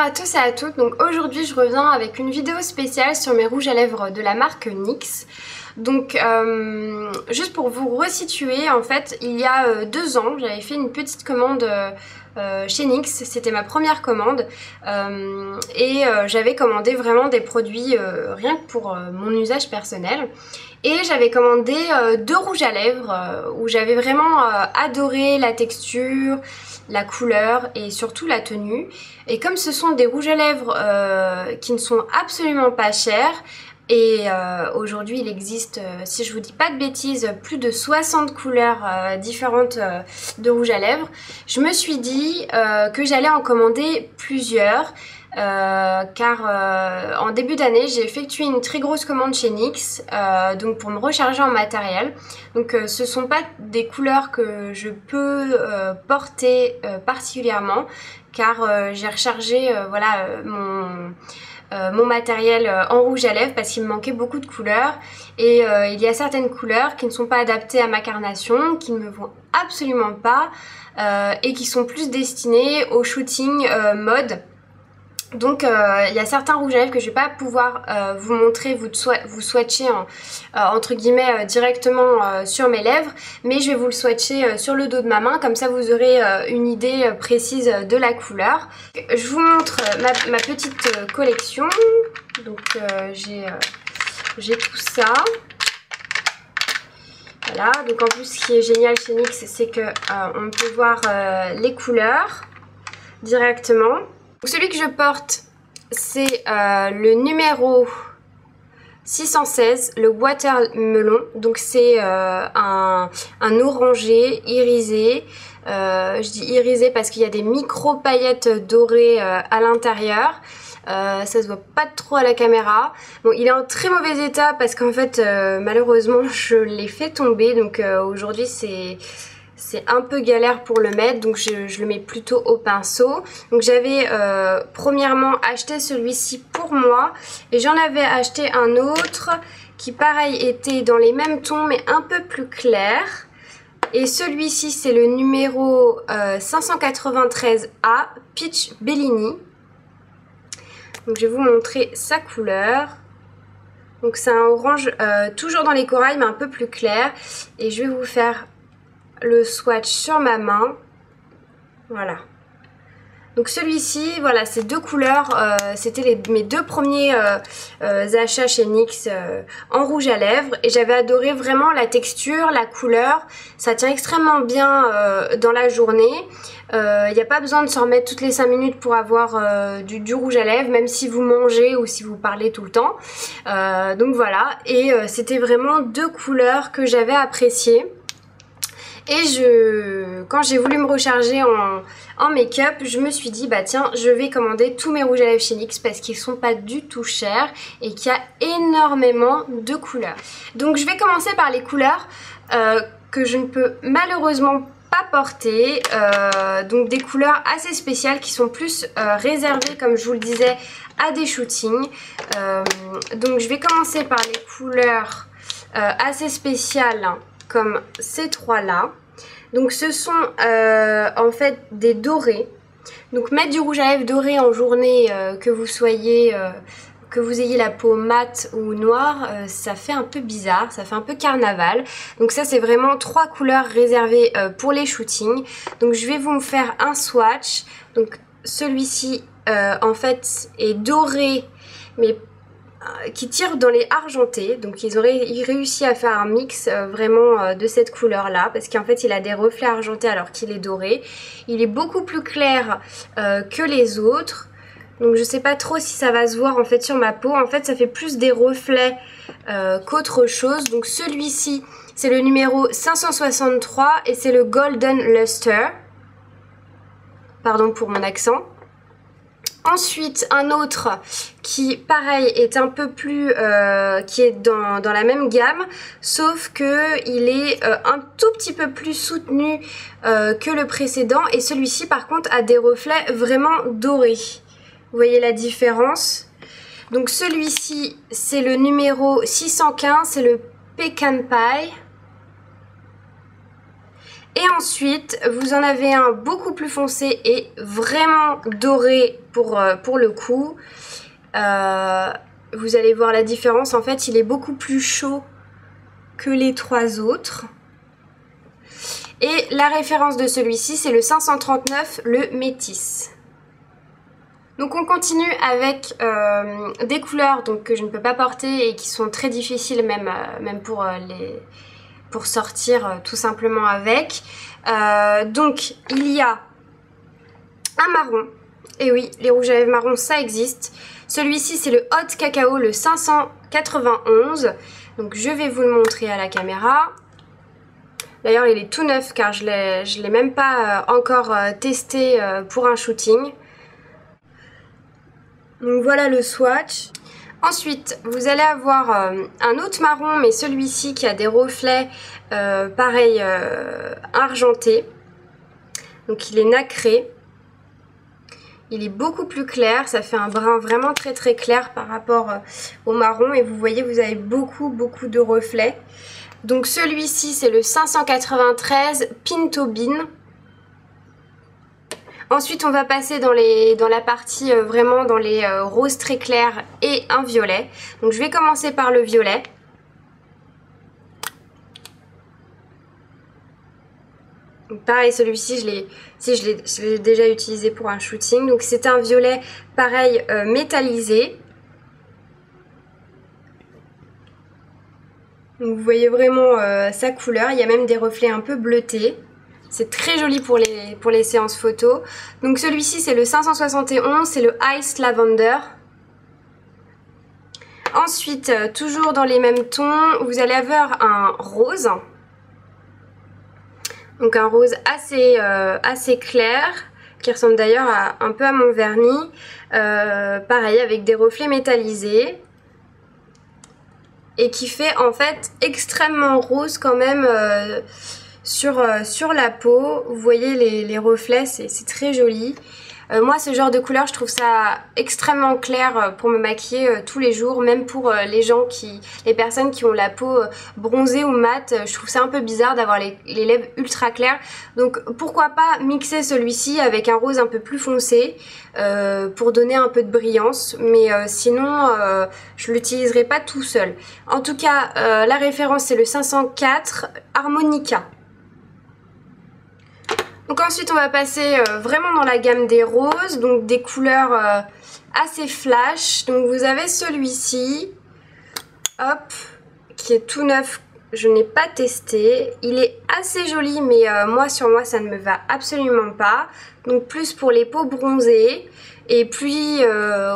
à tous et à toutes, donc aujourd'hui je reviens avec une vidéo spéciale sur mes rouges à lèvres de la marque NYX. Donc juste pour vous resituer, en fait il y a 2 ans j'avais fait une petite commande chez NYX, c'était ma première commande et j'avais commandé vraiment des produits rien que pour mon usage personnel. Et j'avais commandé 2 rouges à lèvres où j'avais vraiment adoré la texture, la couleur et surtout la tenue. Et comme ce sont des rouges à lèvres qui ne sont absolument pas chers, et aujourd'hui il existe, si je vous dis pas de bêtises, plus de 60 couleurs différentes de rouges à lèvres, je me suis dit que j'allais en commander plusieurs. Car en début d'année j'ai effectué une très grosse commande chez NYX donc pour me recharger en matériel. Donc ce sont pas des couleurs que je peux porter particulièrement, car j'ai rechargé voilà mon matériel en rouge à lèvres parce qu'il me manquait beaucoup de couleurs et il y a certaines couleurs qui ne sont pas adaptées à ma carnation, qui ne me vont absolument pas et qui sont plus destinées au shooting mode. Donc il y a certains rouges à lèvres que je vais pas pouvoir vous montrer, vous swatcher entre guillemets directement sur mes lèvres, mais je vais vous le swatcher sur le dos de ma main, comme ça vous aurez une idée précise de la couleur. Je vous montre ma petite collection. Donc j'ai tout ça. Voilà, donc en plus ce qui est génial chez NYX, c'est que on peut voir les couleurs directement. Donc celui que je porte, c'est le numéro 616, le watermelon. Donc c'est un orangé irisé. Je dis irisé parce qu'il y a des micro paillettes dorées à l'intérieur. Ça se voit pas trop à la caméra. Bon, il est en très mauvais état parce qu'en fait malheureusement je l'ai fait tomber. Donc aujourd'hui c'est un peu galère pour le mettre, donc je le mets plutôt au pinceau. Donc j'avais premièrement acheté celui-ci pour moi et j'en avais acheté un autre qui pareil était dans les mêmes tons mais un peu plus clair. Et celui-ci c'est le numéro 593A Peach Bellini. Donc je vais vous montrer sa couleur. Donc c'est un orange toujours dans les corails mais un peu plus clair. Et je vais vous faire le swatch sur ma main. Voilà. Donc celui-ci, voilà, ces 2 couleurs, c'était mes 2 premiers achats chez NYX en rouge à lèvres. Et j'avais adoré vraiment la texture, la couleur. Ça tient extrêmement bien dans la journée. Il n'y a pas besoin de s'en remettre toutes les 5 minutes pour avoir du rouge à lèvres, même si vous mangez ou si vous parlez tout le temps. Donc voilà, et c'était vraiment 2 couleurs que j'avais appréciées. Et quand j'ai voulu me recharger en make-up, je me suis dit bah tiens, je vais commander tous mes rouges à lèvres chez NYX parce qu'ils sont pas du tout chers et qu'il y a énormément de couleurs. Donc je vais commencer par les couleurs que je ne peux malheureusement pas porter, donc des couleurs assez spéciales qui sont plus réservées, comme je vous le disais, à des shootings. Donc je vais commencer par les couleurs assez spéciales, hein, comme ces 3 là. Donc ce sont en fait des dorés. Donc mettre du rouge à lèvres doré en journée, que vous ayez la peau mate ou noire, ça fait un peu bizarre, ça fait un peu carnaval. Donc ça c'est vraiment 3 couleurs réservées pour les shootings. Donc je vais vous faire un swatch. Donc celui-ci en fait est doré mais qui tire dans les argentés, donc ils réussi à faire un mix vraiment de cette couleur là, parce qu'en fait il a des reflets argentés alors qu'il est doré. Il est beaucoup plus clair que les autres, donc je sais pas trop si ça va se voir en fait sur ma peau. En fait ça fait plus des reflets qu'autre chose. Donc celui-ci c'est le numéro 563 et c'est le Golden Luster, pardon pour mon accent. Ensuite un autre qui pareil est un peu plus qui est dans la même gamme, sauf que il est un tout petit peu plus soutenu que le précédent, et celui-ci par contre a des reflets vraiment dorés. Vous voyez la différence? Donc celui-ci c'est le numéro 615, c'est le Pecan Pie. Et ensuite, vous en avez un beaucoup plus foncé et vraiment doré pour le coup. Vous allez voir la différence. En fait, il est beaucoup plus chaud que les trois autres. Et la référence de celui-ci, c'est le 539, le Métis. Donc on continue avec des couleurs donc, que je ne peux pas porter et qui sont très difficiles même pour sortir tout simplement avec. Donc il y a un marron. Et oui, les rouges à lèvres marron, ça existe. Celui-ci, c'est le Hot Cacao, le 591. Donc je vais vous le montrer à la caméra. D'ailleurs, il est tout neuf car je l'ai même pas encore testé pour un shooting. Donc voilà le swatch. Ensuite, vous allez avoir un autre marron, mais celui-ci qui a des reflets pareil argentés. Donc il est nacré. Il est beaucoup plus clair, ça fait un brun vraiment très très clair par rapport au marron. Et vous voyez, vous avez beaucoup de reflets. Donc celui-ci, c'est le 593 Pinto Bean. Ensuite, on va passer dans la partie vraiment dans les roses très clairs et un violet. Donc je vais commencer par le violet. Donc pareil, celui-ci, je l'ai déjà utilisé pour un shooting. Donc c'est un violet pareil métallisé. Donc vous voyez vraiment sa couleur. Il y a même des reflets un peu bleutés. C'est très joli pour les séances photos. Donc celui-ci, c'est le 571, c'est le Ice Lavender. Ensuite, toujours dans les mêmes tons, vous allez avoir un rose. Donc un rose assez clair, qui ressemble d'ailleurs un peu à mon vernis. Pareil, avec des reflets métallisés. Et qui fait en fait extrêmement rose quand même sur la peau. Vous voyez les reflets, c'est très joli. Moi, ce genre de couleur, je trouve ça extrêmement clair pour me maquiller tous les jours, même pour les personnes qui ont la peau bronzée ou mate. Je trouve ça un peu bizarre d'avoir les lèvres ultra claires. Donc pourquoi pas mixer celui-ci avec un rose un peu plus foncé pour donner un peu de brillance. Mais sinon, je l'utiliserai pas tout seul. En tout cas, la référence c'est le 504 Harmonica. Donc ensuite on va passer vraiment dans la gamme des roses, donc des couleurs assez flash. Donc vous avez celui-ci, hop, qui est tout neuf, je n'ai pas testé. Il est assez joli mais moi sur moi ça ne me va absolument pas. Donc plus pour les peaux bronzées et puis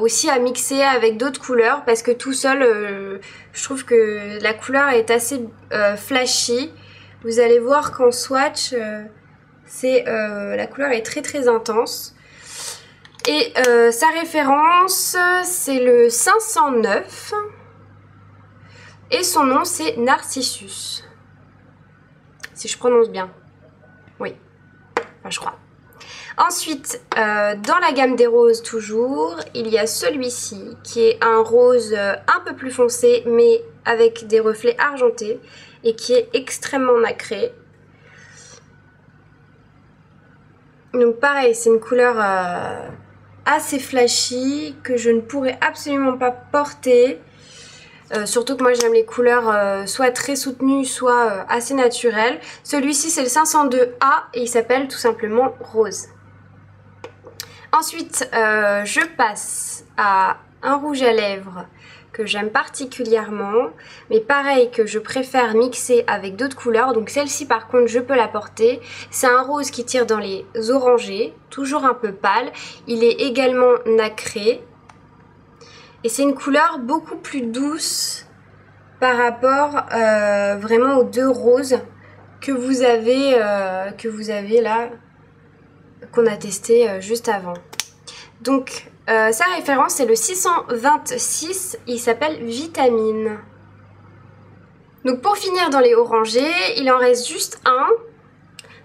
aussi à mixer avec d'autres couleurs parce que tout seul je trouve que la couleur est assez flashy. Vous allez voir qu'en swatch... la couleur est très intense. Et sa référence, c'est le 509. Et son nom, c'est Narcissus. Si je prononce bien. Oui, enfin, je crois. Ensuite, dans la gamme des roses toujours, il y a celui-ci qui est un rose un peu plus foncé, mais avec des reflets argentés et qui est extrêmement nacré. Donc pareil, c'est une couleur assez flashy que je ne pourrais absolument pas porter. Surtout que moi j'aime les couleurs soit très soutenues, soit assez naturelles. Celui-ci c'est le 502A et il s'appelle tout simplement Rose. Ensuite, je passe à un rouge à lèvres que j'aime particulièrement, mais pareil que je préfère mixer avec d'autres couleurs. Donc celle-ci par contre je peux la porter. C'est un rose qui tire dans les orangés, toujours un peu pâle. Il est également nacré. Et c'est une couleur beaucoup plus douce par rapport vraiment aux deux roses que vous avez là, qu'on a testé juste avant. Donc sa référence c'est le 626, il s'appelle Vitamine. Donc pour finir dans les orangés, il en reste juste un.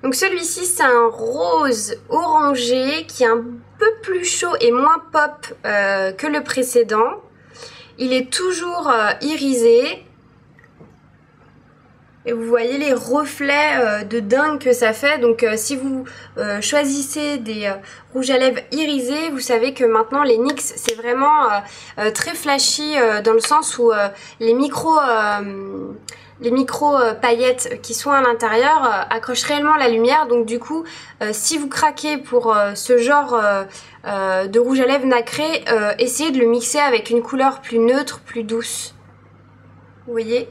Donc celui-ci c'est un rose orangé qui est un peu plus chaud et moins pop que le précédent. Il est toujours irisé. Et vous voyez les reflets de dingue que ça fait. Donc si vous choisissez des rouges à lèvres irisés, vous savez que maintenant les NYX c'est vraiment très flashy dans le sens où les micro paillettes qui sont à l'intérieur accrochent réellement la lumière. Donc du coup si vous craquez pour ce genre de rouge à lèvres nacré, essayez de le mixer avec une couleur plus neutre, plus douce. Vous voyez?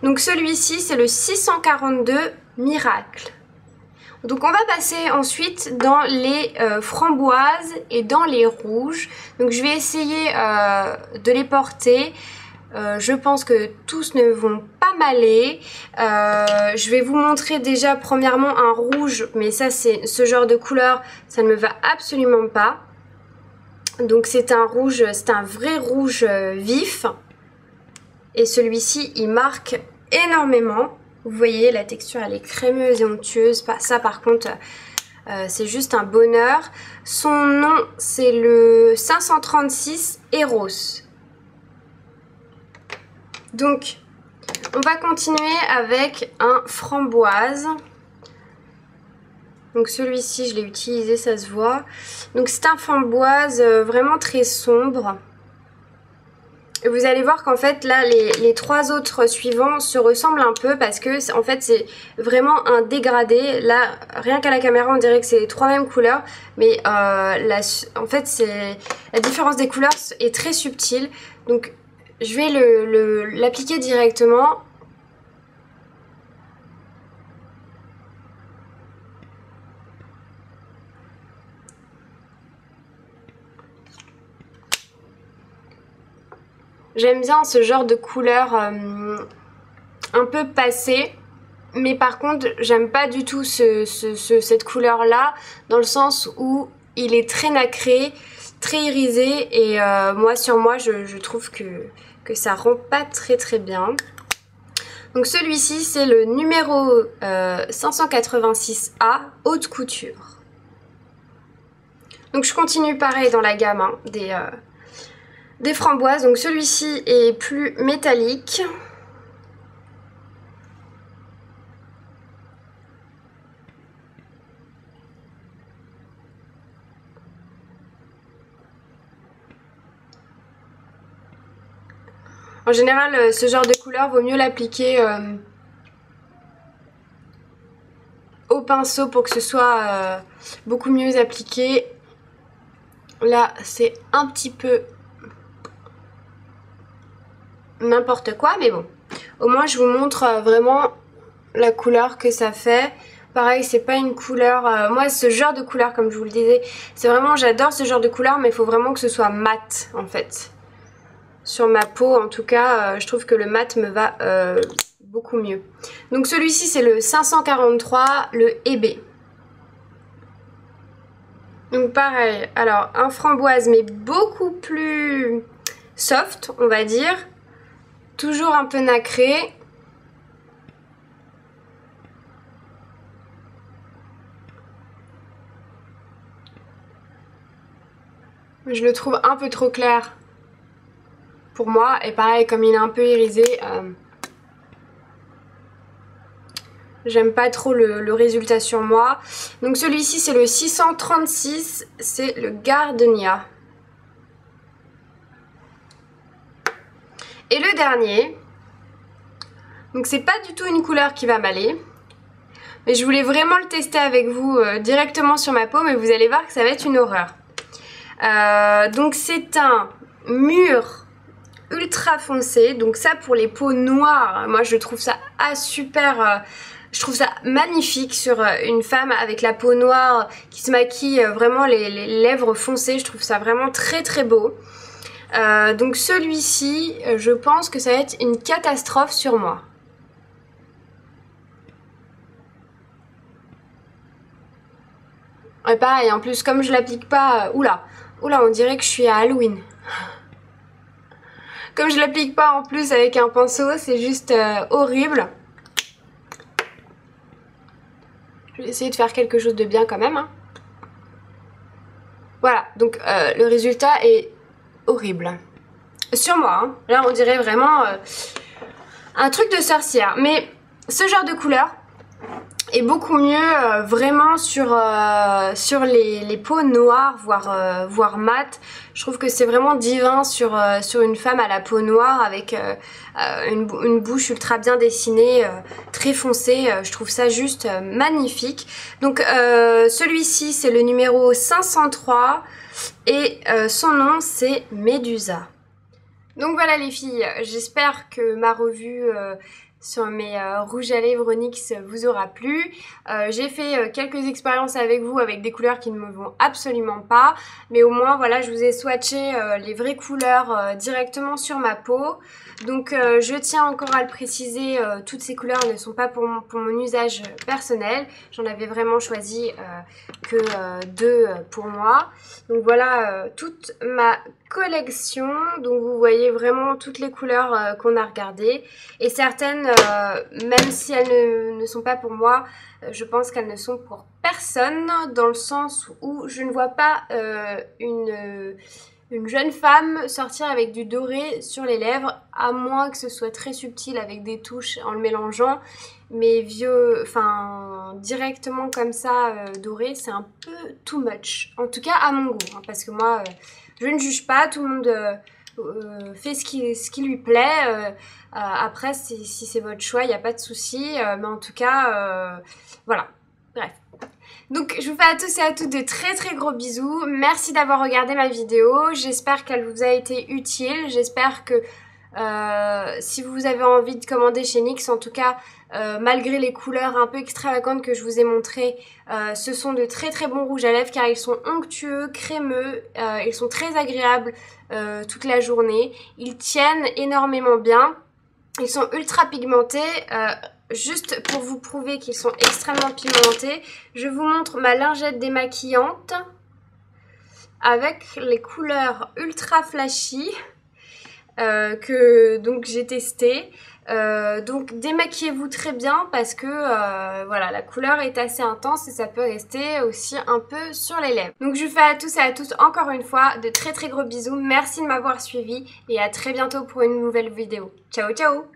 Donc celui-ci c'est le 642 Miracle. Donc on va passer ensuite dans les framboises et dans les rouges. Donc je vais essayer de les porter. Je pense que tous ne vont pas m'aller. Je vais vous montrer déjà premièrement un rouge, mais ça c'est ce genre de couleur, ça ne me va absolument pas. Donc c'est un rouge, c'est un vrai rouge vif. Et celui-ci il marque énormément. Vous voyez la texture elle est crémeuse et onctueuse. Ça par contre c'est juste un bonheur. Son nom c'est le 536 Eros. Donc on va continuer avec un framboise. Donc celui-ci je l'ai utilisé, ça se voit. Donc c'est un framboise vraiment très sombre. Et vous allez voir qu'en fait là les trois autres suivants se ressemblent un peu parce que en fait c'est vraiment un dégradé. Là rien qu'à la caméra on dirait que c'est les trois mêmes couleurs, mais en fait la différence des couleurs est très subtile. Donc je vais l'appliquer directement. J'aime bien ce genre de couleur un peu passée, mais par contre j'aime pas du tout cette couleur là, dans le sens où il est très nacré, très irisé, et moi sur moi je trouve que ça rend pas très bien. Donc celui-ci c'est le numéro 586A haute couture. Donc je continue pareil dans la gamme hein, des framboises. Donc celui-ci est plus métallique. En général, ce genre de couleur, vaut mieux l'appliquer au pinceau pour que ce soit beaucoup mieux appliqué. Là, c'est un petit peu n'importe quoi, mais bon. Au moins, je vous montre vraiment la couleur que ça fait. Pareil, c'est pas une couleur... moi, ce genre de couleur, comme je vous le disais, c'est vraiment... J'adore ce genre de couleur, mais il faut vraiment que ce soit mat, en fait. Sur ma peau, en tout cas, je trouve que le mat me va beaucoup mieux. Donc celui-ci, c'est le 543, le Hébé. Donc pareil, alors un framboise, mais beaucoup plus soft, on va dire. Toujours un peu nacré. Je le trouve un peu trop clair pour moi. Et pareil, comme il est un peu irisé, j'aime pas trop le résultat sur moi. Donc celui-ci c'est le 636, c'est le Gardenia. Et le dernier, donc c'est pas du tout une couleur qui va m'aller, mais je voulais vraiment le tester avec vous directement sur ma peau, mais vous allez voir que ça va être une horreur. Donc c'est un mûr ultra foncé, donc ça pour les peaux noires, moi je trouve ça super... je trouve ça magnifique sur une femme avec la peau noire qui se maquille vraiment les lèvres foncées. Je trouve ça vraiment très beau. Donc celui-ci, je pense que ça va être une catastrophe sur moi. Et pareil, en plus comme je l'applique pas... Oula, on dirait que je suis à Halloween. Comme je l'applique pas en plus avec un pinceau, c'est juste horrible. Je vais essayer de faire quelque chose de bien quand même. Hein. Voilà, donc le résultat est horrible. Sur moi, hein. Là on dirait vraiment un truc de sorcière. Mais ce genre de couleur est beaucoup mieux vraiment sur les peaux noires, voire mat. Je trouve que c'est vraiment divin sur une femme à la peau noire avec une bouche ultra bien dessinée, très foncée. Je trouve ça juste magnifique. Donc celui-ci c'est le numéro 503 et son nom c'est Médusa. Donc voilà les filles, j'espère que ma revue sur mes rouges à lèvres NYX vous aura plu. J'ai fait quelques expériences avec vous avec des couleurs qui ne me vont absolument pas, mais au moins voilà, je vous ai swatché les vraies couleurs directement sur ma peau. Donc je tiens encore à le préciser, toutes ces couleurs ne sont pas pour mon usage personnel. J'en avais vraiment choisi que deux pour moi. Donc voilà toute ma collection. Donc vous voyez vraiment toutes les couleurs qu'on a regardées. Et certaines, même si elles ne sont pas pour moi, je pense qu'elles ne sont pour personne. Dans le sens où je ne vois pas une jeune femme sortir avec du doré sur les lèvres, à moins que ce soit très subtil avec des touches en le mélangeant. Mais directement comme ça, doré, c'est un peu too much. En tout cas, à mon goût. Hein, parce que moi, je ne juge pas, tout le monde fait ce qui lui plaît. Après, si c'est votre choix, il n'y a pas de souci. Mais en tout cas, voilà. Bref. Donc je vous fais à tous et à toutes de très très gros bisous. Merci d'avoir regardé ma vidéo. J'espère qu'elle vous a été utile. J'espère que si vous avez envie de commander chez NYX, en tout cas, malgré les couleurs un peu extravagantes que je vous ai montrées, ce sont de très très bons rouges à lèvres car ils sont onctueux, crémeux, ils sont très agréables toute la journée. Ils tiennent énormément bien. Ils sont ultra pigmentés. Juste pour vous prouver qu'ils sont extrêmement pigmentés, je vous montre ma lingette démaquillante avec les couleurs ultra flashy que donc j'ai testé. Donc démaquillez-vous très bien parce que voilà, la couleur est assez intense et ça peut rester aussi un peu sur les lèvres. Donc je vous fais à tous et à toutes encore une fois de très très gros bisous. Merci de m'avoir suivi et à très bientôt pour une nouvelle vidéo. Ciao ciao.